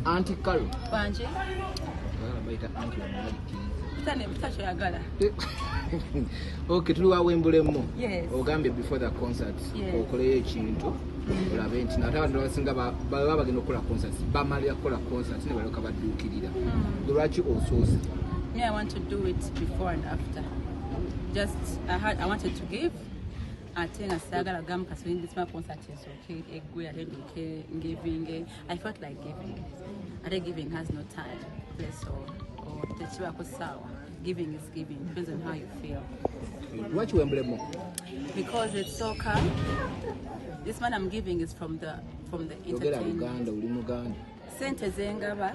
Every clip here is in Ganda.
Auntie Carol. Banji. Okay, tuliwa wembulemu. Yes. Ogambye before the concert. Yes. Okoleye ekintu. Olabe nti nate abantu abasinga baba bagenda okukola concerts. Bamalira kukola concerts ne balyoka badduukirira. Lwaki osoosa? Me, I want to do it before and after. Just I wanted to give. I think I sagala gam kaswing this my concert is okay. I didn't giving. I felt like giving. I think giving has no time, place or the chiwako sawa. Giving is giving. Depends on how you feel. What you emblem? Because it's so calm. This man I'm giving is from the entertainment. Sente zengaba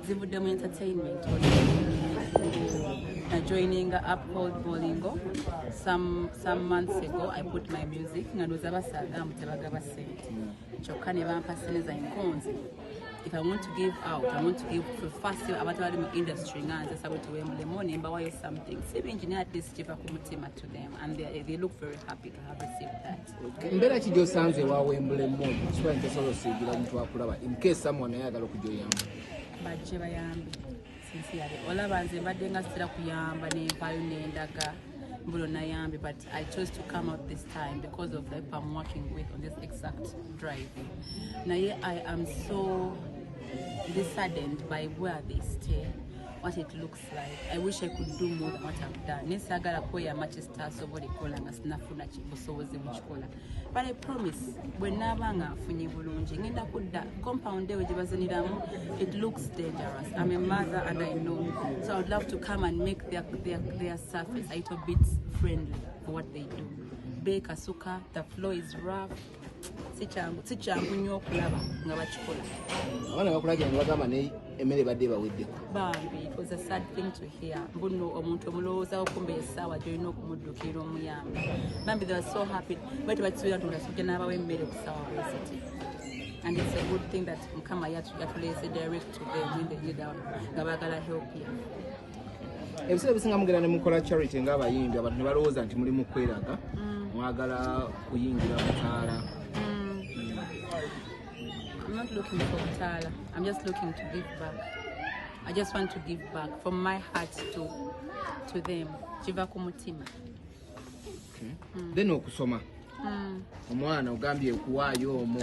zivudde mu entertainment. Joining a app called Bolingo. Some months ago I put my music ngadoza basaga mutebagaba sente. Kyokka ne bampa seneza inkonzi. If I want to give out, I want to give for first about the industry and just about to money, but why something. Civil engineer at least give a commitment to them, and they look very happy to have received that. Mbera chijo sanze wa wembule mo. Chwa ntesolo sigira mtu akulaba in case someone ayagala okujoyamba. Baje bayambi. Sincerely. Ola banze badenga sira kuyamba ne mpayo nendaga. But I chose to come out this time because of the people I'm working with on this exact driving. Now I am so disheartened by where they stay, what it looks like. I wish I could do more than what I've done. Nesagala koya Manchester so body kola na snafuna chibosoze muchikola. But I promise when nabanga funye bulungi ngenda kudda compound ewe jibazaniramu, it looks dangerous. I'm a mother and I know. So I would love to come and make their surface a little bit friendly for what they do. Bake asuka, the floor is rough. Sichangu nyo okulaba nga bakikola. Abana bakulagira bagamba ne emere badde baweddeko. Bambi, it was a sad thing to hear. Mbuno omuntu omulowooza okumbe esawa gyolina okumuddukira omuyamba. Bambi, they were so happy. Baitu bakisuubira nti olasooke n'abawa emmere ku ssaawa bwesiti. And it's a good thing that Mukama yatuleese direct to them when they need nga baagala help here. Ebiseera bisinga mugenda ne mukola charity ng'abayimbi abantu ne balowooza nti muli mu kweraga mwagala kuyingira mutaala. I'm not looking for Tala. I'm just looking to give back. I just want to give back from my heart to them. Jiva kumutima. Then okusoma. Omwana ogambye okuwaayo omu.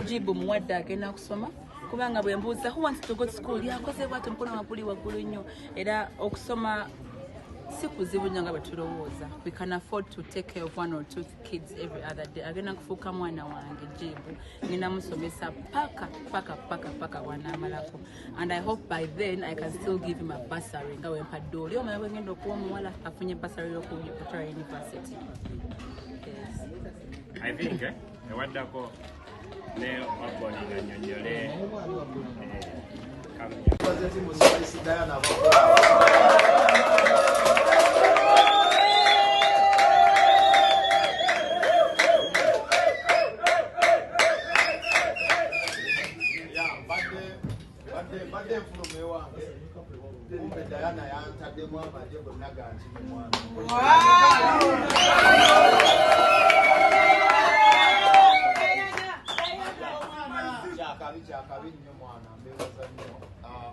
Jibu muwadde agenda kusoma. Kubanga bwe mbuuza who wants to go to school yakoze bw'ati mukono waguli waggulu nnyo. Era okusoma si kuzibu nnyo nga bwe tulowooza. We can afford to take care of 1 or 2 kids every other day. Agenda kufuuka mwana wange Jibu. Nina musomesa paka wanaamalako. And I hope by then I can still give him a bursary nga wempa ddooli. Omanya bwe ngenda okuwa omuwala afunye bursary y'okutwala university. Yes. I think ewaddako ne wakolinga nnyonnyole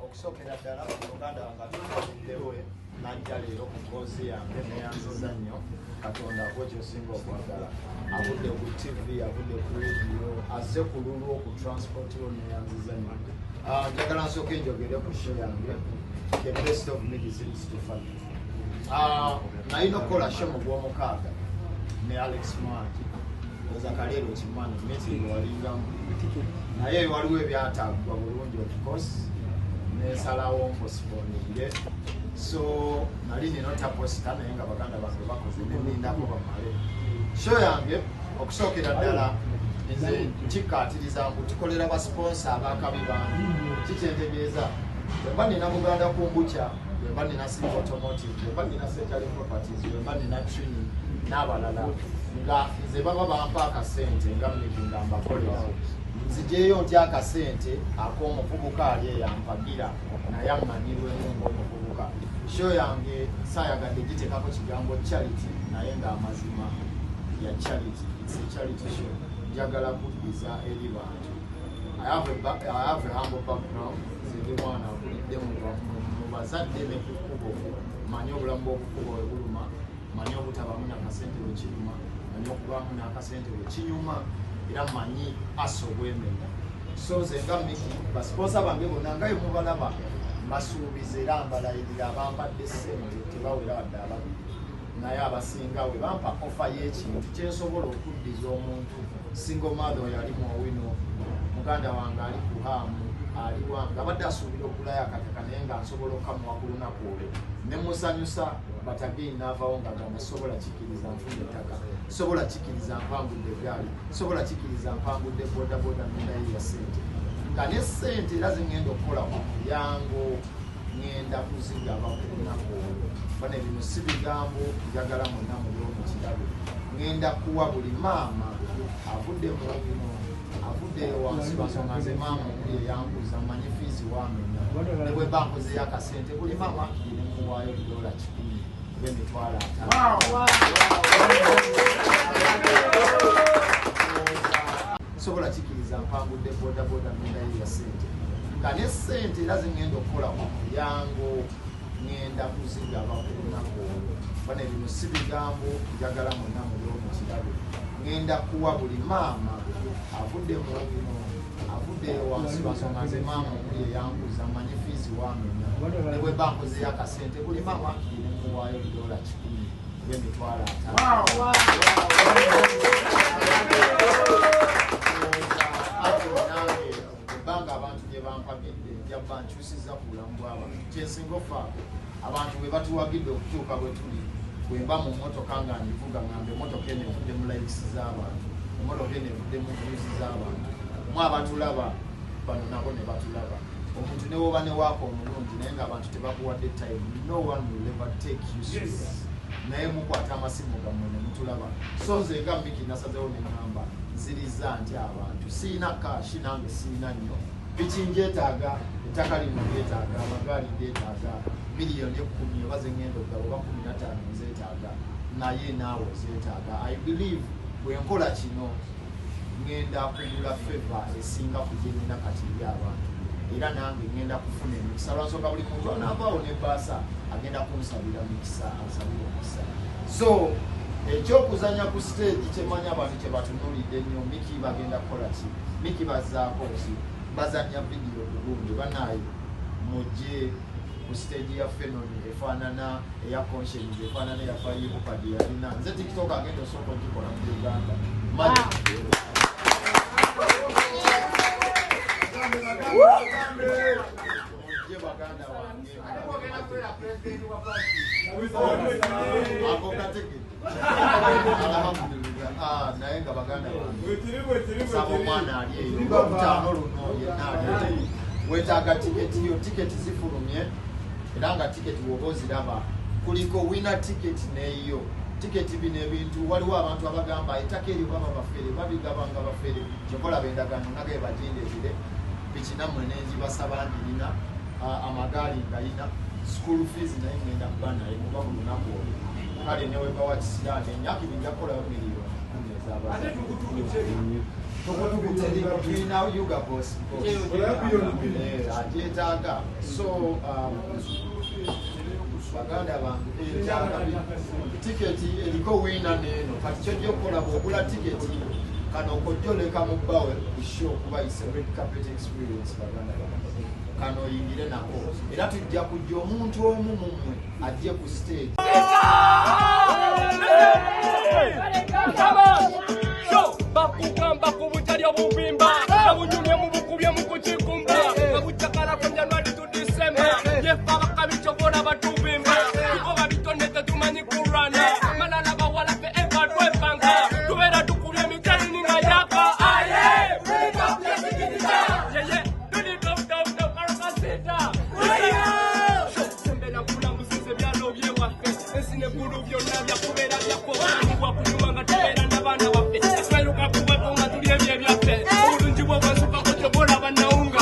okusokera ddala Uganda wangadewe najjalero ku ngozi yange neyanziza nnyo Katonda ako kyosinga okwagala avudde ku TV avudde ku radio azze ku lulu oku transport yo neyanziza nnyo njagala nsooke njogere ku show yange the best of medicines to fight nalina okukola show mu gw'omukaaga ne Alex Mwangi Zakaleero kimwana meeting walingamu naye waliwo ebyataagwa bulungi of course nesalawo mpostponingire so nali ninota posta naye nga baganda bange bakoze nenindako bamale show yange okusookera ddala nze nkikkaatiriza ngu tukolera basponsa abakabi bange kikyentegeeza bwemba nina Buganda Kumbucha bwemba nina Simba Automotive bwemba nina Setali Properties bwemba nina Training n'abalala nga nze baba bampa akasente nga mmikinga mbakolera nzijeyo ntya akasente ak'omuvubuka ali eyampagira naye ammanirwemu ng'omuvubuka show yange saayagadde giteekako kigambo charity naye ng'amazima ya charity. It's a charity show njagala kuddiza eri bantu have a humble background. Zindi mwana akulidde mu bazadde ne ku kkubo. Manyi obulamu bw'okukuba obuluma, manyi obutabamu n'akasente bwe kiruma, manyi okubaamu n'akasente bwe kinyuma, era manyi aso bwemenya. So ze nga Miki basipoosa bange bonna nga bwe mubalaba basuubiza era mbalayirira abampadde ssente tebawera wadde ababiri. Naye abasinga we bampa ofa y'ekintu kyensobola okuddiza omuntu single mother yali muwino muganda wange ali ku haamu ali wange abadde asuubira okulayo akataka naye nga nsobola okamuwa ku lunaku olwo ne musanyusa batageni n'avaawo nga gamba sobola kikiriza nfunye ettaka sobola kikiriza mpangudde eggaali sobola kikiriza mpangudde bodaboda nendayo ya ssente nga ne ssente era zingenda okukola ku mulyango ngenda kuzigaba ku lunaku olwo bane bino si bigambo njagala mwenna muli omukirabe ngenda kuwa buli maama avudde mu bino avudde wansi basonga nze maama omuli eyanguza manyi fiizi wamenya ne bwe bankozeyo akasente buli maama akiri muwaayo $100 b'emitwalo 5 sobola kikiriza mpangudde bodaboda nendayo ya ssente nga ne ssente era zingenda okukola ku mulyango ngenda kuzigaba ku lunaku olwo bane bino si bigambo njagala mwenna muli omukirabe ngenda kuwa buli maama avudde mu bino avudde wansi basonga nze maama omuli eyanguza manyi fiizi wamenya ne bwe bankozeyo akasente buli maama akiri ne muwaayo $100 b'emitwalo 5 ebbanga abantu gye bampagidde njabba nkyusiza ku bulamu bw'abantu kyensinga ofaako abantu bwe batuwagidde okutuuka bwe tuli bwe mba mu mmotoka nga njivuga ngambe emmotoka eno evudde mu layikisi z'abantu emmotoka eno evudde mu viyuzi z'abantu mu abatulaba bano nabo ne batulaba omuntu ne woba ne waako omulungi naye ng'abantu tebakuwadde time no one will ever take you serious naye mukwata amasimu gammwe ne mutulaba so nze nga Miki nasazewo ne ŋŋamba nziriza nti abantu siina kaashi nange siina nnyo biki njeetaaga ettaka lino lyetaaga amagaali ndyetaaga miliyoni 10 oba zengenda okugaba oba 15 nzeetaaga naye naawe zeetaaga I believe bwe nkola kino ngenda kugula feva esinga ku gye nina kati eri abantu era nange ngenda kufuna emikisa lwansooka buli muntu anaavaawo ne baasa agenda kunsabira mikisa ansabira omukisa so ekyokuzanya ku stage kyemanya abantu kye batunuulidde nnyo Miki bagenda kukola ki Miki bazzaako ki bazanya vidiyo bulungi banaayo mujje ku stage ya Fenoni efaanana eya conscience efaanana eya fayibuka gye yalina nze tiktok agenda osooka ogikola mu Uganda mujje baganda wange ako kategete alhamdulillah naye nga baganda bange saba omwana ali eyo olutaano luno yenna ali wetaaga tiketi yo tiketi zifulumye era nga tiketi bw'oba oziraba kuliko wina tiketi neeyo tiketi bino ebintu waliwo abantu abagamba ettaka eryo baba bafere babigabanga bafere kyokola bendagano nage bagindeetire bikinammwe nenjibasaba ndirina amagaali ngayina school fees naye ngenda kuba naye kuba mu lunaku olwo kale newebawa kisiraani enyakiri njakkolayo miliyoni 10 ez'abantu agyetaaga so baganda bange tiketi eriko wiina neeno kati kyojja okukola bw'ogula tiketi kano okojjoleka mu bbawe kusho okuba is a red carpet experience baganda bange kano oyingire nako era tujja kujja omuntu omu mummwe ajje ku stage bakugamba ku butali obubimba abunyumye mu bukubye mu kukikumba abucakala from January to December yefa bakabicogora batubimba tuko babitonete tumanyi kurana malala bawala fe eva twepanga tubera tukubye mitani ninga yaka aye yeye dudi dop parasita sembena kula musize byalo byewafe ensine bulu byonna byakubera byako bwa kunyumanga tubera n'abana baffe esweluka kuba tunga tulye byaffe obulungi bw'obwansuka kotyobola bannawunga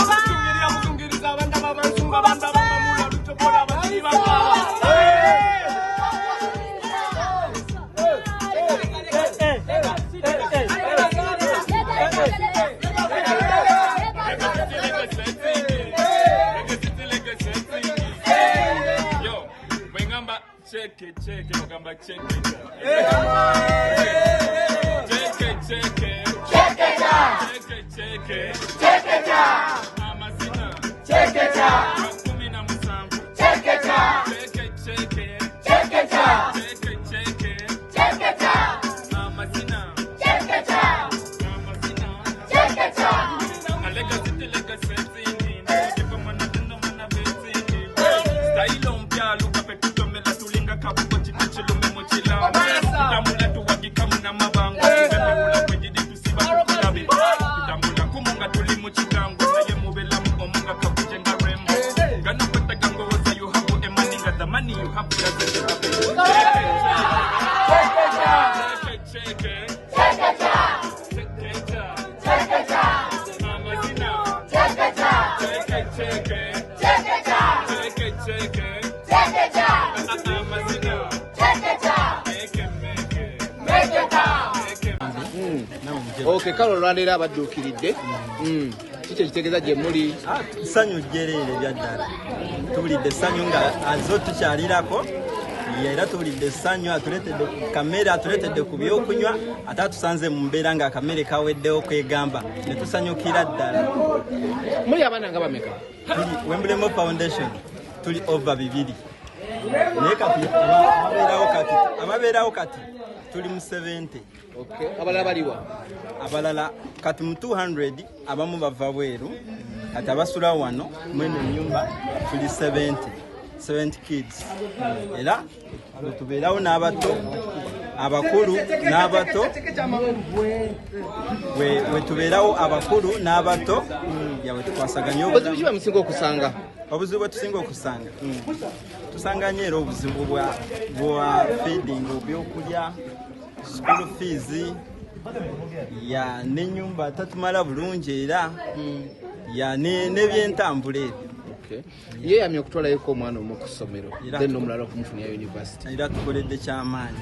bagamba check it out. Check it. Amazina. Check it out. Kumina musambu. Check it out. Check it. Check it out. Check it out. Amazina. Check it out. Amazina. Check it out. Legacy. Ndipo manatendo manabezini. Style mpya luka petuto mela tulinga kabuko chituchulume mochila. Tamula tuwagi kamuna mabango. Ula kwejidi tusiba kukulabi. Tamula kumunga tulimu chitango. Saye mubela munga kabujenga rembo. Gana kweta gango waza you have emaninga. The money you have doesn't happen. Check it. Okay, kalo lwandera abadduukiridde. Kiki ekitegeeza gye muli? Ssanyu jjereere byaddala. Tuwulidde essanyu nga azo tukyalirako. Era tuwulidde essanyu atuleetedde ku kamere, atuleetedde ku byokunywa, ate atusanze mu mbeera nga akamere kaweddewo kwegamba. Ne tusanyukira ddala. Muli abaana nga bameka? Tuli Wembley Foundation tuli over 2. Naye kati ababeerawo kati tuli mu 70. Okay. Abalala baliwa? Abalala kati mu 200 abamu bava bweru. Kati abasula wano mwene nyumba tuli 70 kids. Era tubeerawo n'abato, abakulu n'abato. We tubeerawo abakulu n'abato. Yawe tukwasaganya obuzibu ki musinga okusanga? Obuzibu bwe tusinga okusanga. Tusanga nnyo era obuzibu bwa feeding, obyokulya, school fees, ya n'ennyumba tatumala bulungi era ya n'ebyentambula ebyo. Okay. Yeyamye okutwalayoko omwana omu ku ssomero then omulala okumufunira university. Era tukoledde kyamaanyi.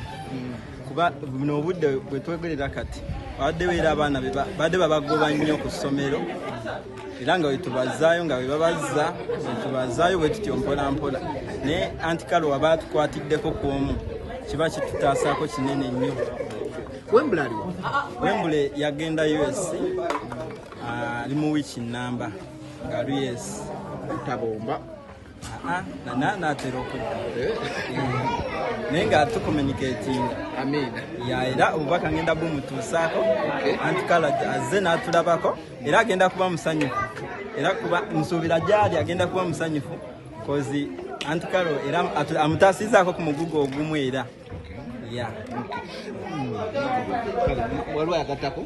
Kuba buno obudde bwe twegerera kati badde weera abaana badde babagoba nnyo ku ssomero era nga wetubazaayo nga webabazza wetubazaayo bwe tutyo mpola naye antikalo waba tukwatiddeko ku omu kiba kitutaasaako kinene nnyo. Wembule yagenda US ali mu wiiki nnamba nga US tabomba natera okudda naye nga tucommunicatinga. Era obubaka ngenda bumutuusaako antikalo azze n'atulabako era agenda kuba musanyufu era kuba nsuubira gyali agenda kuba musanyufu kozi antikalo era amutaasizaako ku mugugu ogumu era waliwo yagattako.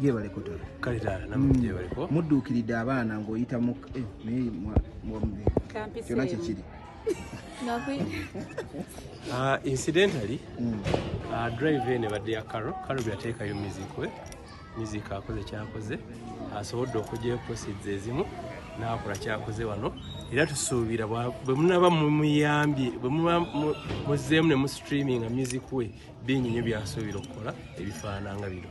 ye balekota kale dala namwe je baliko mudduukiridde abaana ng'oyita mu kyonna kikiri incidentally drive ne badde ya karo byateekayo music akoze kyakoze asobodde okugyayo proceeds ezimu n'akola kyakoze wano era tusuubira bwe munaba mumuyambye bwe muba muzzeemu ne mu streaming music we binnyinyo byasuubira okukola ebifaananga bino.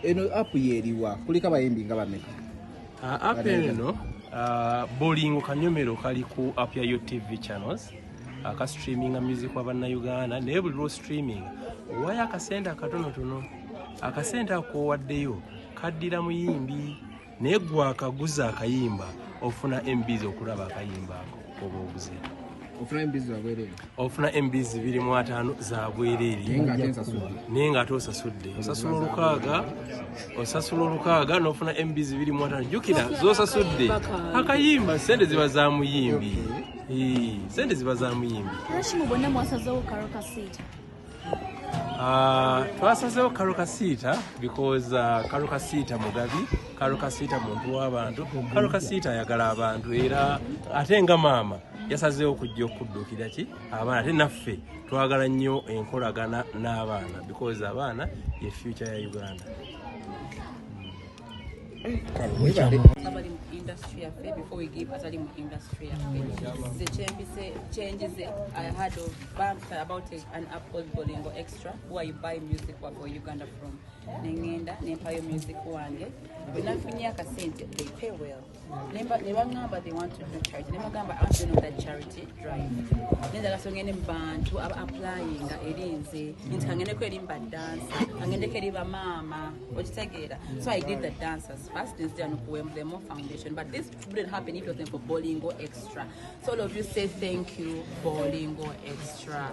Eno app yeeriwa kuliko abayimbi nga bameka? App eno bolingo kanyomero kali ku app ya TV channels aka streaming music wa bannayuganda naye buli lwo streaming waya akasente akatonotono akasente ako waddeyo kaddira muyimbi naye gwe akaguza akayimba ofuna MBs okulaba akayimba ako oba oguze ofuna MBs za bwereere ofuna MBs 25 za bwereere naye nga ate osasudde osasula olukaaga n'ofuna MBs 25 jjukira z'osasudde akayimba sente ziba za muyimbi sente ziba za muyimbi. Rashimu bonna mwasazeewo karokasiita twasazeewo karokasiita because karokasiita mugabi karokasiita muntu w'abantu karokasiita ayagala abantu era ate nga maama yasazeewo okujja okudduukira ki abaana ate naffe twagala nnyo enkolagana n'abaana because abaana ye future ya Uganda. Industry affair before we give asali mu industry affair the changes I had of about an Apple Bolingo Extra where you buy music for Uganda from nengenda nempayo music wange benafunye akasente they pay well nebangamba they want to do charity nebagamba I want to know that charity drive nenda kasongene mbantu applying erinze intangene ko erimba dance angendeke eriba mama okitegera so I did the dancers first instead of the more foundation but this wouldn't happen if it wasn't for Bolingo Extra. So all of you say thank you Bolingo Extra.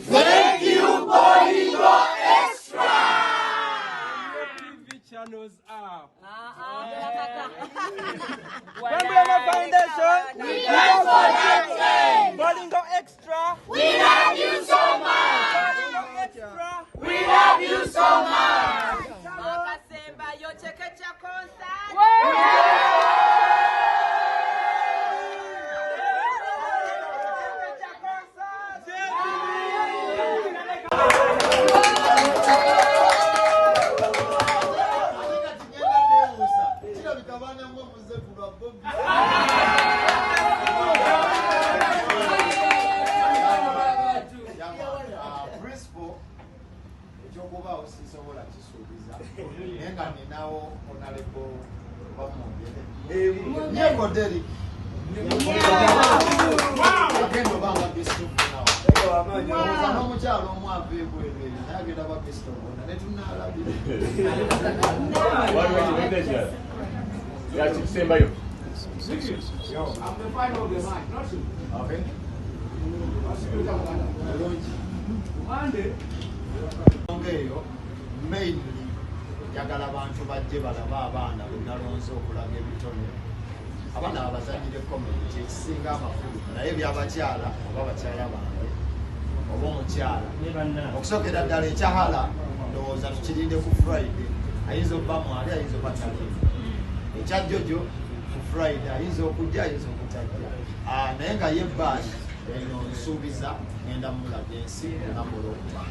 Thank you Bolingo Extra. TV channels up. Foundation. We love for Bolingo Extra. We love you so much. Bolingo Extra. We love you so much. Makasemba yo chekecha concert. mainly yagala abantu bajje balaba abaana benalonze okulaga ebitone abaana abazanyire comedy kyekisinga amakulu naye byabakyala oba bakyala bange oba omukyala okusookera ddala ekyahala ndowooza tukirinde ku Friday ayinza obba mwali ayinza obba taliimu ekyajjojo ku Friday ayinza okujja ayinza okutajja naye nga ye bash eno nsuubiza ngenda mulaga ensi olunaku olwokuba.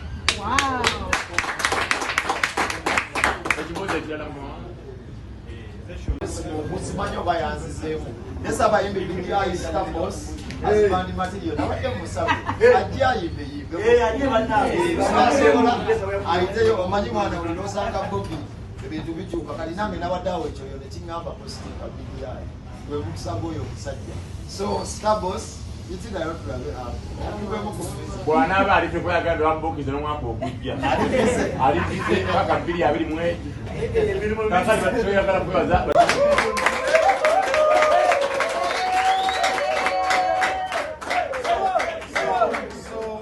Musimanyi oba yanzizeemu nese abayimbi bidyayi stapos asibandi material nabadde musabe ajje ayimbe ayiteyo omanyi mwana uli nosanga bobi ebintu bikyuka kali nange nabadde awo ekyoyo nekiŋŋamba positika bidyayi gwe mukusanga oyo omusajja so stapos itinayo tulabe bw'anaaba alite kweyagala wambukiza n'omwaka ogujja alitize paka 2 kakati batoyagala kwebaza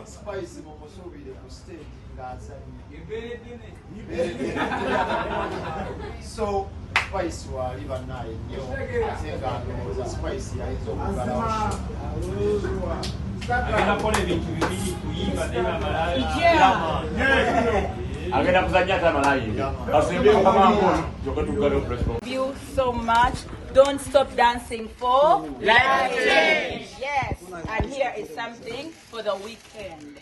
spice mumusuubire ku stage ng'azannya so spice wali bannaye nnyo ate nga ndowooza spice yayinza okugalawo agenda kukola ebintu bibiri kuyimba naye bamalala You so much. Don't stop dancing for life change. Yes, and here is something for the weekend.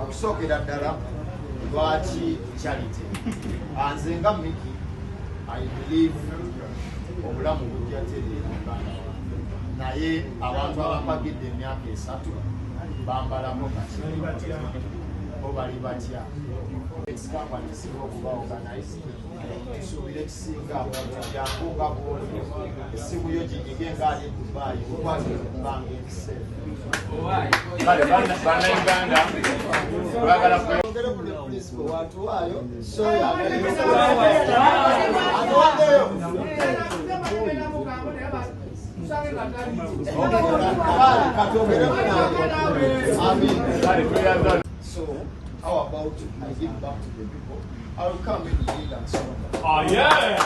Okusokera ddala lwaki charity nze nga Miki I believe obulamu bujja tereera naye abantu abapagidde emyaka 3 bambalako kati bo bali batya ekisikamba kisinga okuba organized tusuubire kisinga jangu nga bwoli essimu yo ginyige ngaali Dubai ukwate kubanga ebiseera Bannayuganda twagala ogere ku ne principal watuwaayo so So, how about I give back to the people? I will come in the lead and song. Oh, yeah!